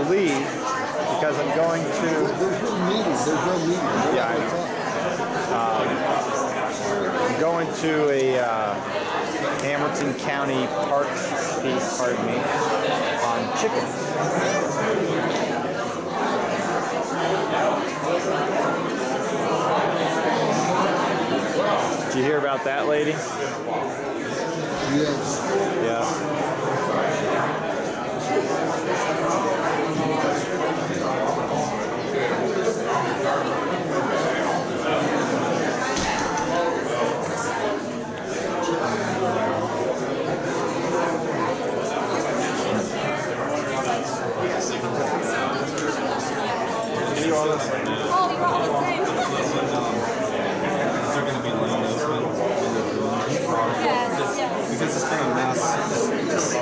to leave because I'm going to. There's no meeting. Yeah, I'm going to a Hamilton County Park piece, pardon me, on chickens. Did you hear about that, lady? Yes. Yeah. Oh, you're all the same. Is there going to be land open when they're doing this project? Yes, yes. Because it's been a mess, just in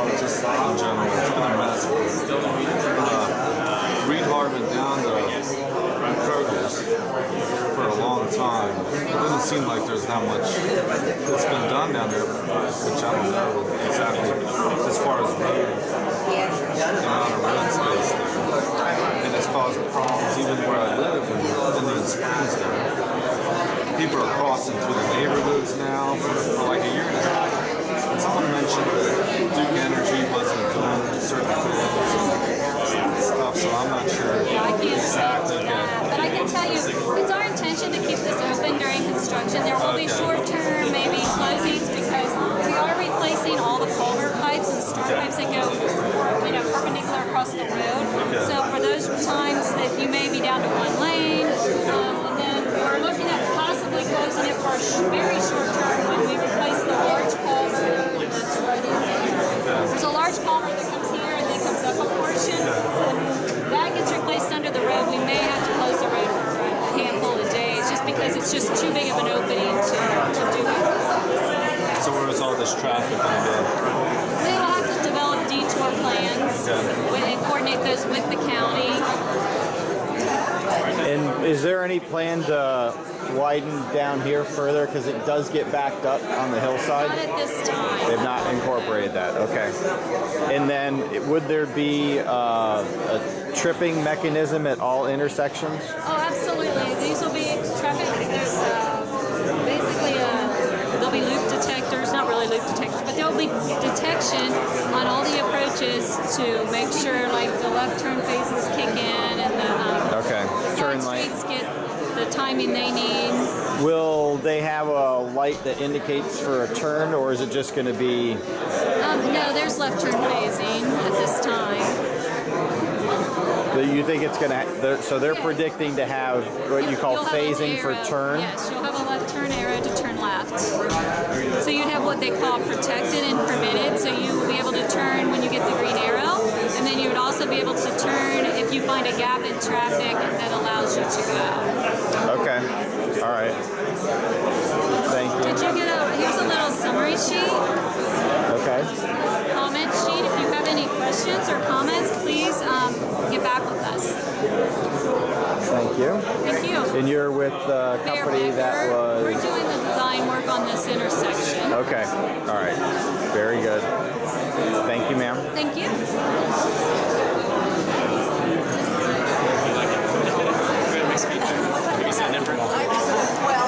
general, it's been a mess. Reed Harvin down to Kroger's for a long time. It doesn't seem like there's that much that's been done down there, which I don't know exactly as far as road, the amount of road space there. And it's caused problems even where I live in Indian Springs there. People are crossing through the neighborhoods now for like a year and a half. And someone mentioned that Duke Energy wasn't doing certain things and stuff, so I'm not sure Yeah, I can't exactly. say that. But I can tell you, it's our intention to keep this open during construction. There will be short-term, maybe closings, because we are replacing all the culvert pipes and storm pipes that go, perpendicular across the road. So for those times that you may be down to one lane, and then we're looking at possibly closing it for a very short term when we replace the large culvert that's right in there. There's a large culvert that comes here and then comes up a portion. When that gets replaced under the road, we may have to close the road for a handful of days just because it's just too big of an opening to do it. So where is all this traffic going to go? We will have to develop detour plans and coordinate those with the county. And is there any plan to widen down here further? Because it does get backed up on the hillside. Not at this time. They've not incorporated that. Okay. And then would there be a tripping mechanism at all intersections? Oh, absolutely. These will be traffic. There's basically there'll be loop detectors, not really loop detectors, but there'll be detection on all the approaches to make sure like the left turn phases kick in and the Turn side lane. streets get the timing they need. Will they have a light that indicates for a turn, or is it just going to be? No, there's left turn phasing at this time. You think it's going to? So they're predicting to have what you call You'll have a phasing for arrow. turn. Yes, you'll have a left turn arrow to turn left. So you'd have what they call protected and permitted. So you will be able to turn when you get the green arrow, and then you would also be able to turn if you find a gap in traffic that allows you to go. Okay. All right. Thank you. Did you get here's a little summary sheet, Okay. comment sheet. If you have any questions or comments, please get back with us. Thank you. Thank you. And you're with the Bear company that Becker. We're was. doing the design work on this intersection. Okay. All right. Very good. Thank you, ma'am. Thank you. Well,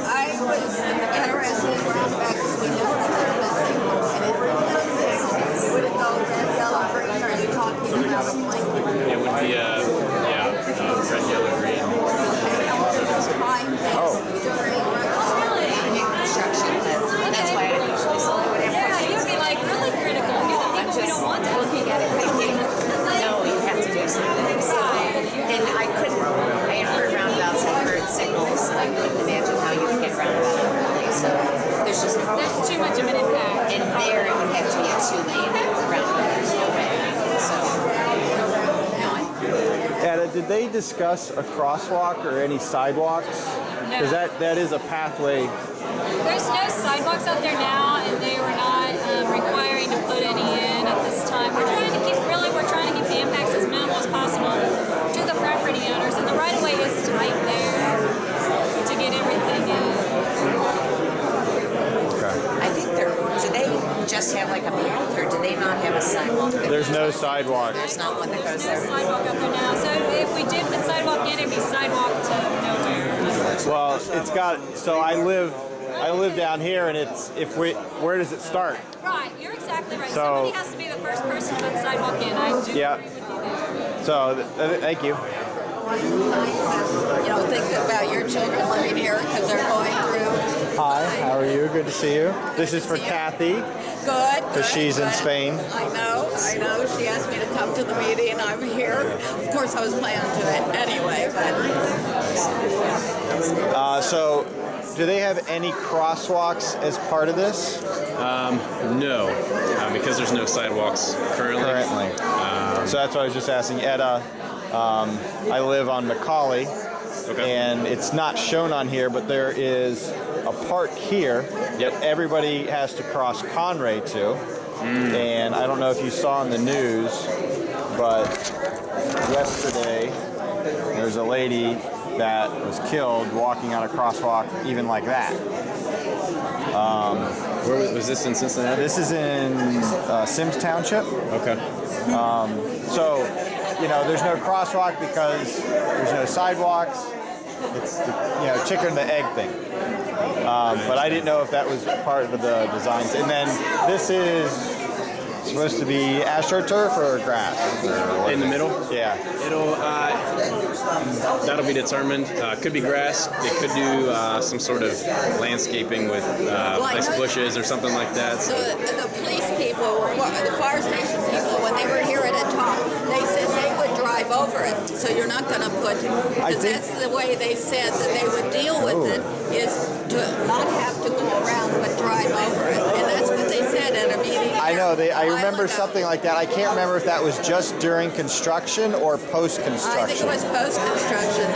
I was interested in going back to the and if would it go red, yellow, green, or are you talking about a blanket? It would be red, yellow, green. Time during construction. That's why I usually say whatever. Yeah, you'd be like really critical. You're the people we don't want to. Looking at it thinking, no, you have to do something. And I had heard roundabouts and heard signals, and I couldn't imagine how you would get roundabout in Raleigh. So there's just There's too much of an impact. and there it would have to be a 2-lane roundabout. There's no way. So no, Ada, did they discuss a crosswalk or any sidewalks? Because that is a pathway. There's no sidewalks out there now, and they were not requiring to put any in at this time. We're trying to keep the impacts as minimal as possible to the property owners, and the right of way is tight there to get everything in. Okay. I think do they just have like a path, or do they not have a sidewalk. There's no sidewalk. There's not one that goes There's there. sidewalk up there now. So if we did put sidewalk in, it'd be sidewalk to nowhere. Well, it's got. So I live down here, and where does it start? Right, you're exactly right. So- Somebody has to be the first person to put sidewalk in. I do Yeah. agree with you there. So thank you. You know, think about your children living here because they're going through. Hi, how are you? Good to see you. This is for Kathy. Good. Because she's in Spain. I know. She asked me to come to the meeting. I'm here. Of course, I was planning to it anyway, but So, do they have any crosswalks as part of this? No, because there's no sidewalks currently. So that's why I was just asking Etta. I live on Macaulay, Okay. and it's not shown on here, but there is a part here that everybody has to cross Conray to. And I don't know if you saw in the news, but yesterday there's a lady that was killed walking on a crosswalk even like that. Where was this in Cincinnati? This is in Sims Township. Okay. So, there's no crosswalk because there's no sidewalks. It's the, chicken and the egg thing. But I didn't know if that was part of the designs. And then this is supposed to be astroturf or grass? Or In the middle? Yeah. It'll that'll be determined. Could be grass. They could do some sort of landscaping with nice bushes or something like that. So the police people, the fire station people, when they were here at a talk, they said they would drive over it. So you're not going to put, because that's the way they said that they would deal with it, is to not have to go around but drive over it. And that's what they said at a meeting. I know. I a while remember ago. something like that. I can't remember if that was just during construction or I think it post-construction. was post-construction.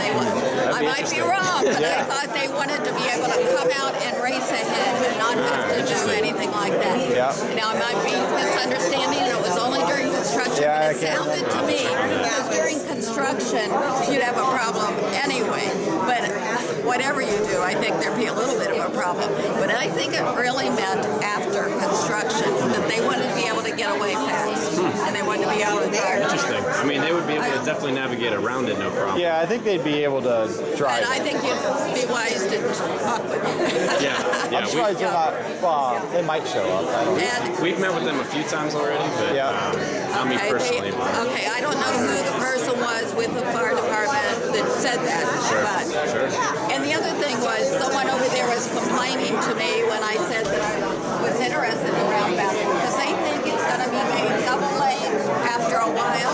I might be wrong, but I thought they wanted to be able to come out and race ahead and not have to do anything like that. Yeah. Now, I might be misunderstanding, and it was only during construction, Yeah, but it I can't sounded to me that during construction, you'd have a problem anyway. But whatever you do, I think there'd be a little bit of a problem. But I think it really meant after construction that they wanted to be able to get away fast, and they wanted to be able to drive. interesting. I mean, they would be able to definitely navigate around it, no problem. Yeah, I think they'd be able to drive. And I think you'd be wise to talk with them. Yeah. I'm surprised they're not. Well, they might show up. I don't know. And, We've met with them a few times already, but Yeah. not me personally. But okay, I don't know who the person was with the fire department that said that. But, sure. and the other thing was, someone over there was complaining to me when I said that I was interested in roundabout because they think it's going to be made double lane after a while.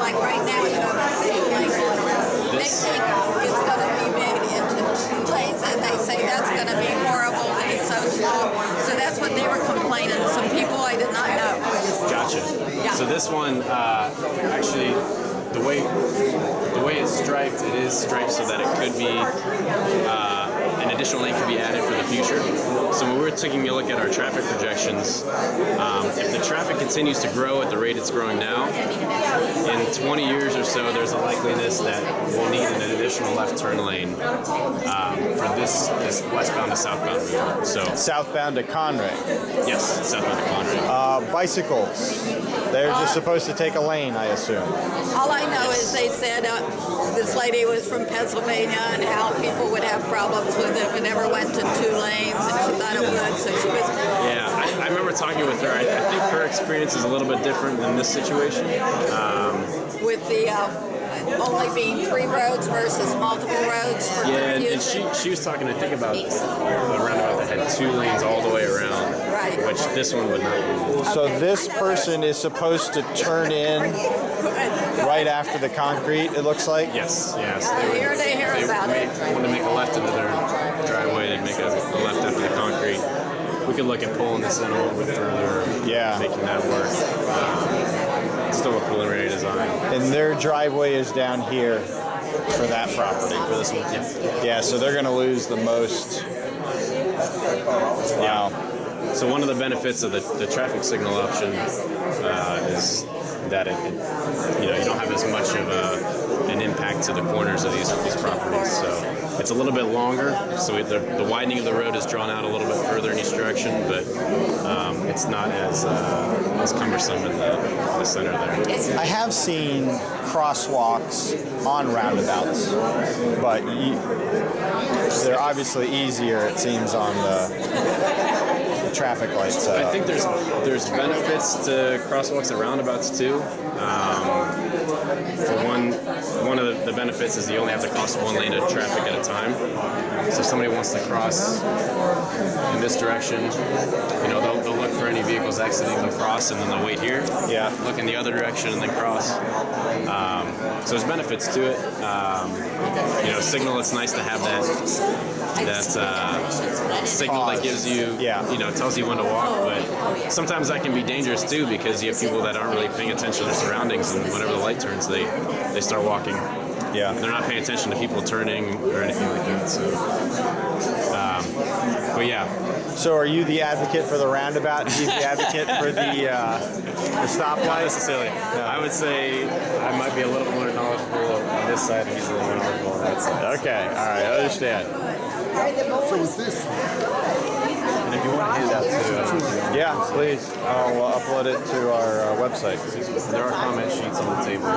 Like right now, it's single lane going around. They think it's going to be made into 2 lanes, and they say that's going to be horrible and it's so slow. So that's what they were complaining. Some people I did not know. Gotcha. Yeah. So this one, actually, the way it's striped, it is striped so that it could be an additional lane could be added for the future. So when we were taking a look at our traffic projections, if the traffic continues to grow at the rate it's growing now, in 20 years or so, there's a likeliness that we'll need an additional left turn lane for this westbound to southbound route. So Southbound to Conray. yes, southbound to Conray. Bicycles. They're just supposed to take a lane, I assume. All I know is they said this lady was from Pennsylvania and how people would have problems with it if it never went to 2 lanes, and she thought it would, so she was. Yeah, I remember talking with her. I think her experience is a little bit different than this situation. With the only being 3 roads versus multiple roads for Yeah, and confusion. she was talking, I think, about a roundabout that had 2 lanes all the way around, Right. which this one would not. So Okay. this person is supposed to turn in right after the concrete, it looks like? Yes. Here they hear about it. Want to make a left into their driveway and make a left after the concrete. We could look at pulling this in a little bit further, Yeah. making that work. It's still a preliminary design And their driveway is down here for that property. for this one. Yeah. Yeah, so they're going to lose the most. Wow. So one of the benefits of the traffic signal option is that it you don't have as much of an impact to the corners of these properties. So it's a little bit longer. So the widening of the road is drawn out a little bit further in each direction, but it's not as cumbersome in the center there. I have seen crosswalks on roundabouts, but they're obviously easier, it seems, on the traffic light I setup. think there's benefits to crosswalks at roundabouts too. For one of the benefits is you only have to cross one lane of traffic at a time. So if somebody wants to cross in this direction, they'll look for any vehicles exiting, they'll cross, and then they'll wait here. Yeah. Look in the other direction and then cross. So there's benefits to it. Signal. It's nice to have that signal that gives you, tells you when to walk. But sometimes that can be dangerous too, because you have people that aren't really paying attention to their surroundings, and whenever the light turns, they start walking. Yeah. They're not paying attention to people turning or anything like that. So, but yeah. So are you the advocate for the roundabout? He's the advocate for the Not stoplight? necessarily. I would say I might be a little more knowledgeable on this side, and he's a little more knowledgeable on that side. Okay, all right, I understand. So with this, And if you want to hand out to, Yeah, please. I'll upload it to our website. there are comment sheets on the table.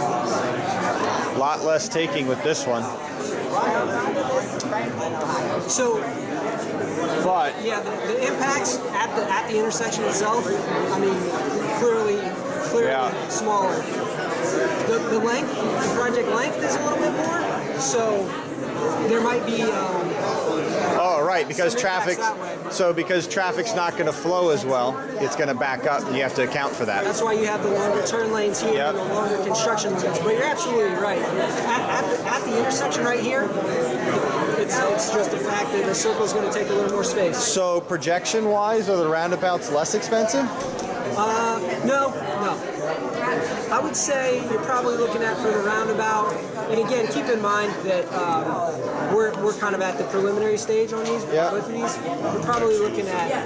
A lot less taking with this one, So but yeah, the impacts at the intersection itself, I mean, clearly Yeah. smaller. The length, the project length is a little bit more, so there might be. oh right, because Some impacts traffic. that way. So because traffic's not going to flow as well, it's going to back up, and you have to account for that. That's why you have the longer turn lanes here Yep. and the longer construction lanes. But you're absolutely right. At the intersection right here, it's just a fact that the circle is going to take a little more space. So projection-wise, are the roundabouts less expensive? No. I would say you're probably looking at for the roundabout, and again, keep in mind that we're kind of at the preliminary stage on these, Yeah. both of these. We're probably looking at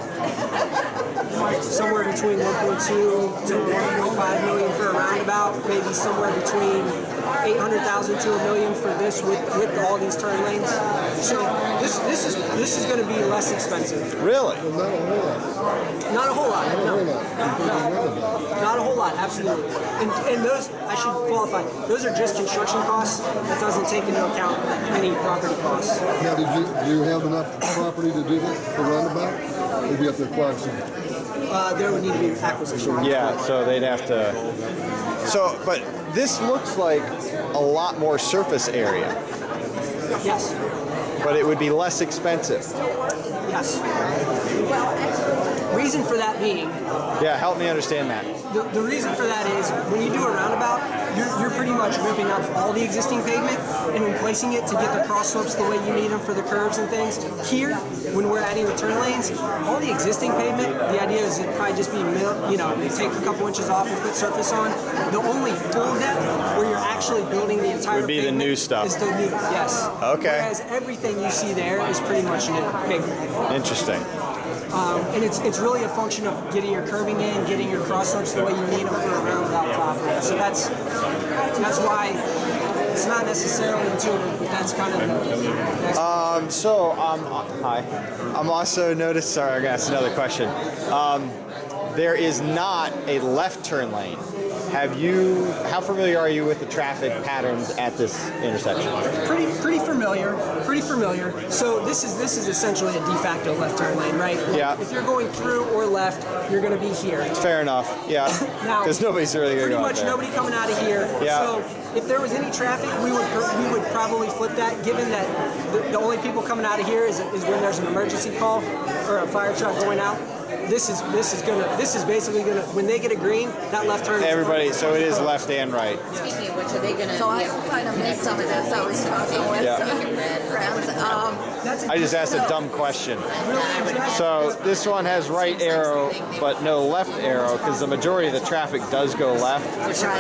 somewhere between 1.2 to 1.5 million for a roundabout, maybe somewhere between 800,000 to $1 million for this with all these turn lanes. So this is going to be less expensive. Really? not a whole lot. Not a whole lot. No. No. Not a whole lot, absolutely. And those, I should qualify, those are just construction costs. That doesn't take into account any property costs. Now, do you have enough property to do this for roundabout? Or do you have to acquire some? There would need to be acquisition. Yeah, so they'd have to. So, but this looks like a lot more surface area, Yes. but it would be less expensive. Yes. Reason for that being, Yeah, help me understand that. the reason for that is when you do a roundabout, you're pretty much ripping up all the existing pavement and replacing it to get the cross slopes the way you need them for the curves and things. Here, when we're adding the turn lanes, all the existing pavement, the idea is it'd probably just be take a couple inches off and put surface on. The only full depth where you're actually building the entire Would be the pavement new stuff. Is the new, yes. Okay. Whereas everything you see there is pretty much new pavement. Interesting. And it's really a function of getting your curbing in, getting your cross slopes the way you need them for a roundabout property. So that's why it's not necessarily intuitive, but that's kind of Hi. I'm also noticed. Sorry, I'm gonna ask another question. There is not a left turn lane. How familiar are you with the traffic patterns at this intersection? pretty familiar. So this is essentially a de facto left turn lane, right? Yeah. If you're going through or left, you're going to be here. Fair enough. Yeah. Now, Because nobody's really gonna pretty go out much there. nobody coming out of here. Yeah. So if there was any traffic, we would probably flip that. Given that the only people coming out of here is when there's an emergency call or a fire truck going out. This is basically gonna, when they get a green, that left turn. Everybody. So it is left and right. Speaking of which, are they gonna? So I kind of missed some of this. I was talking with Yeah. friends. I just asked a dumb question. So this one has right arrow, but no left arrow, because the majority of the traffic does go left,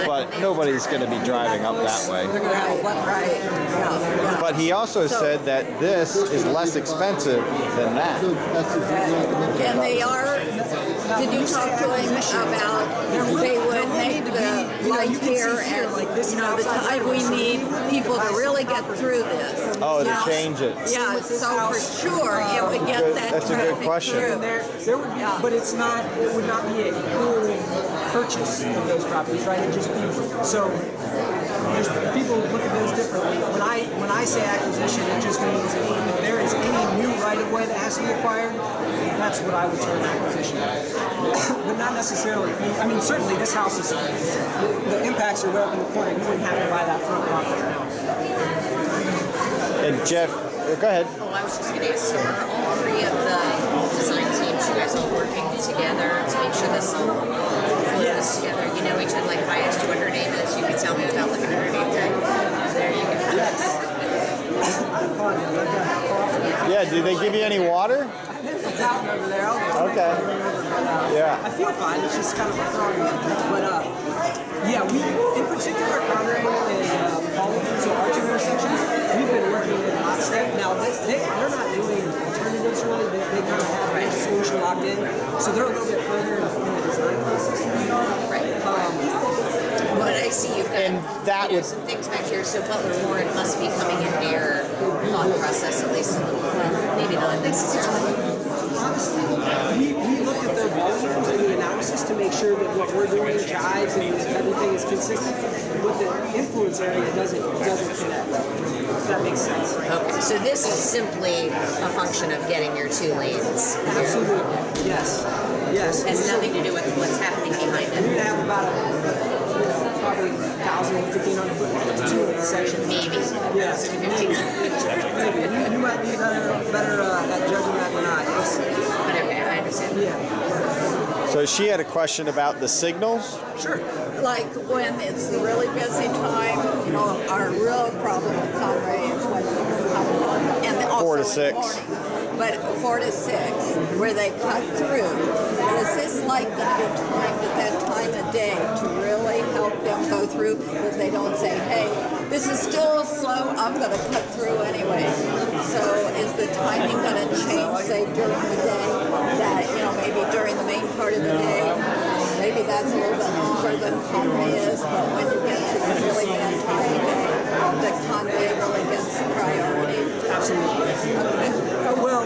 but nobody's going to be driving up that way. Right. Yeah. But he also said that this is less expensive than that. And they are. Did you talk to him about they would make the like you can see here, here, and like, this you know, the outside time we need people to really get through this. Oh, to Yeah. change it. Yeah, with this so for house, sure it would get Good- that that's a good traffic question. through. And there would be, but it's not. It would not be a full purchase of those properties, right? It'd just be so. There's people look at those differently. When I say acquisition, it just means if there is any new right of way that has to be acquired, that's what I would term acquisition. But not necessarily. I mean, certainly this house is the impacts are right up in the corner. You wouldn't have to buy that front property now. And Jeff, go ahead. Oh, I was just going to ask, so are all three of the design teams, you guys all working together to make sure this all flows together? You know each other, like if I asked you what her name is, you could tell me without looking at her name tag. There you go. Yeah, do they give you any water? There's a fountain over there. Okay. Yeah. I feel fine. It's just kind of a frog. But yeah, we in particular, Conrad and all of these arching intersections, we've been working in lockstep. Now they're not doing alternatives really. They kind of have a solution locked in, so they're a little bit further in the design process than we are. Right. But I see you've got And that you know, would- some things back here, so Butler Warren must be coming into your thought process at least a little bit. Maybe not necessarily. Honestly, we looked at their volumes and the analysis to make sure that what we're doing jives and everything is consistent. But the influence area doesn't connect. If that makes sense. Okay, so this is simply a function of getting your 2 lanes. Absolutely. Yes. Yes. It has So nothing to do with what's happening behind We're it. gonna have about probably 1,000, 1,500 foot to the section. Maybe. Yes. Maybe. You might be better at judging that than I. Yes. But okay, I understand. Yeah. So she had a question about the signals. Sure. Like when it's the really busy time, you know, our real problem with Conway is when people come home and also 4 to in the 6. morning. But 4 to 6, where they cut through. Is this like going to be timed at that time of day to really help them go through? That they don't say, hey, this is still slow, I'm going to cut through anyway. So is the timing going to change, say, during the day? That, you know, maybe during the main part of the day, maybe that's a little bit longer than Conway is, but when you get to the really bad time of day, that Conway really gets the priority. Absolutely. Well,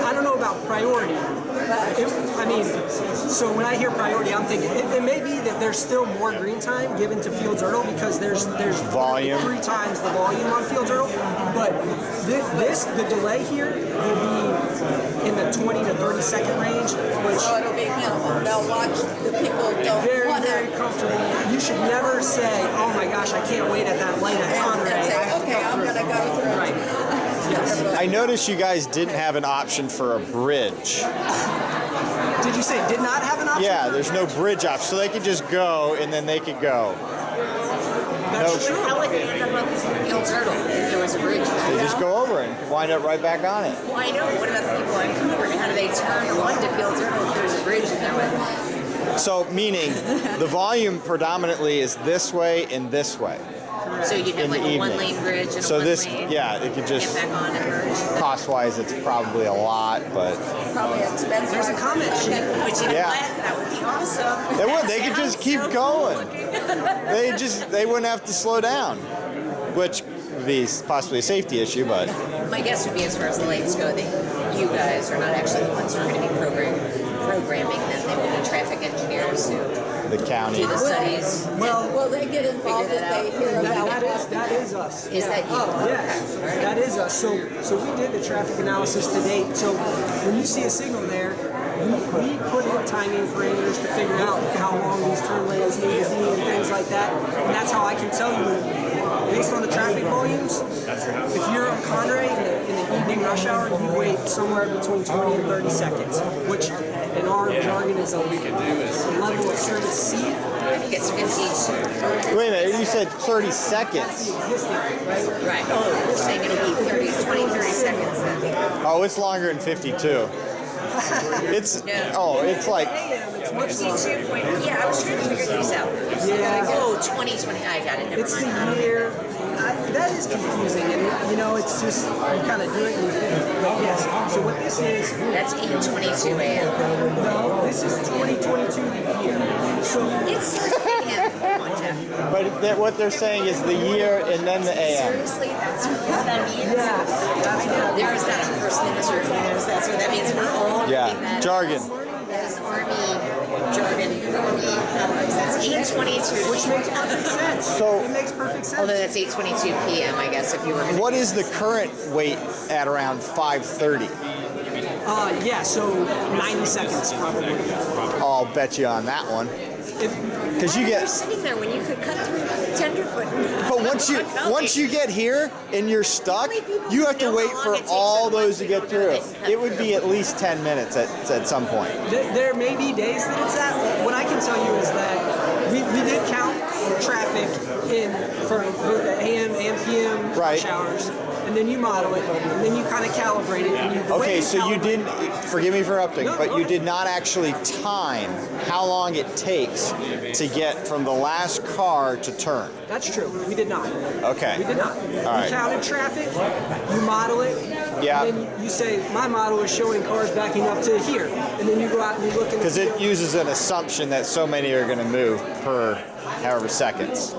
I don't know about priority. I mean, so when I hear priority, I'm thinking it may be that there's still more green time given to Fields Erdel because there's Volume. 3 times the volume on Fields Erdel. But the delay here will be in the 20 to 30 second range, which So it'll be minimal. They'll watch the people don't very, want very to. comfortable. You should never say, "Oh my gosh, I can't wait at that light at And Conrad." say, I have to okay, I'm through." going to go through. Right. I noticed you guys didn't have an option for a bridge. Did you say did not have an option? Yeah, there's no bridge option, so they could just go and then they could go. That's true. How would they end up on Fields Hurdle if there was a bridge? They just go over and wind up right back on it. Well, I know. What about the people on Cooper? How do they turn onto Fields Hurdle if there's a bridge in their way? So, meaning the volume predominantly is this way and this way. So you'd have In like the a evening. 1-lane bridge and So a 1 this, lane. yeah, it could just, Get back on and merge. cost-wise, it's probably a lot, but Probably expensive. There's a comment sheet. Which you know Yeah. what? That would be awesome. They would. That They could just sounds keep so going. cool. they wouldn't have to slow down, which would be possibly a safety issue, but My guess would be as far as the lights go, that you guys are not actually the ones who are going to be programming them. They will be traffic engineers who the county. do the studies. Will they get involved if they hear about That is us. Is that you? Yes, that is us. So we did the traffic analysis to date. So when you see a signal there, we put in timing parameters to figure out how long these turn lanes need to be and things like that. And that's how I can tell you, based on the traffic volumes, if you're on Conrad in the evening rush hour, you wait somewhere between 20 and 30 seconds, which in our jargon is a level of service C. I think it's 50. Wait a minute, you said 30 seconds. Right. Oh, you're saying it'll be 20, 30 seconds then. Oh, it's longer than 52. It's like 52 point. Yeah, I was trying to figure these out. Yeah. Oh, 2020. I got it. Never It's mind. the year. That is confusing, and you know, it's just you kind of do it. And you think, but yes. So what this is? That's 8:22 a.m. No, this is 2022 year. So It's 6 a.m. what they're saying is the year and then the AM. Seriously, that's really what that means? There is not a person in this room who knows that's what that means. We're all reading Yeah, that. jargon. That is Army jargon, Army numbers. That's 8:22. Which makes perfect sense. So- it makes perfect sense. Although that's 8:22 p.m. I guess if you were going to. What is the current wait at around 5:30? Yeah, so 90 seconds probably. I'll bet you on that one. Because you You're get, sitting there when you could cut through tenderfoot. but once you get here and you're stuck, you have to wait for all those to get through. It would be at least 10 minutes at some point. There may be days that it's at. What I can tell you is that we did count traffic in for both the AM and PM Right. rush hours, and then you model it, and then you kind of calibrate it. And you Okay, so you calibrate didn't, forgive me for interrupting, No, but go you ahead. did not actually time how long it takes to get from the last car to turn. That's true. We did not. Okay. We did not. right. We counted traffic. You model it. Yeah. And then you say my model is showing cars backing up to here, and then you go out and you look in the Because it uses an assumption that so many are going to move per however seconds.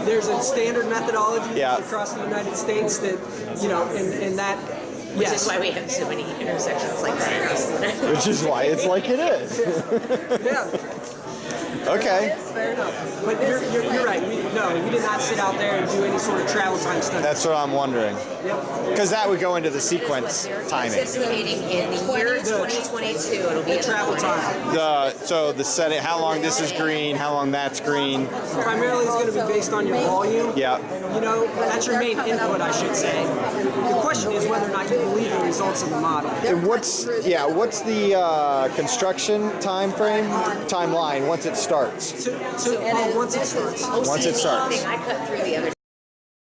There's a standard methodology Yeah. across the United States that and that. Which Yes. is why we have so many intersections like that across the United Which is why it's like it is. Yeah. Okay. Fair enough. But you're right. We did not sit out there and do any sort of travel time study. That's what I'm wondering. Because that would go into the sequence timing. Anticipating in the year 2022, it'll be Travel time. So the setting, how long this is green, how long that's green. Primarily is going to be based on your volume. Yeah. You know, that's your main input, I should say. The question is whether or not you believe the results of the model. And what's the construction timeline once it starts? So once it starts. Once it starts. I cut through the other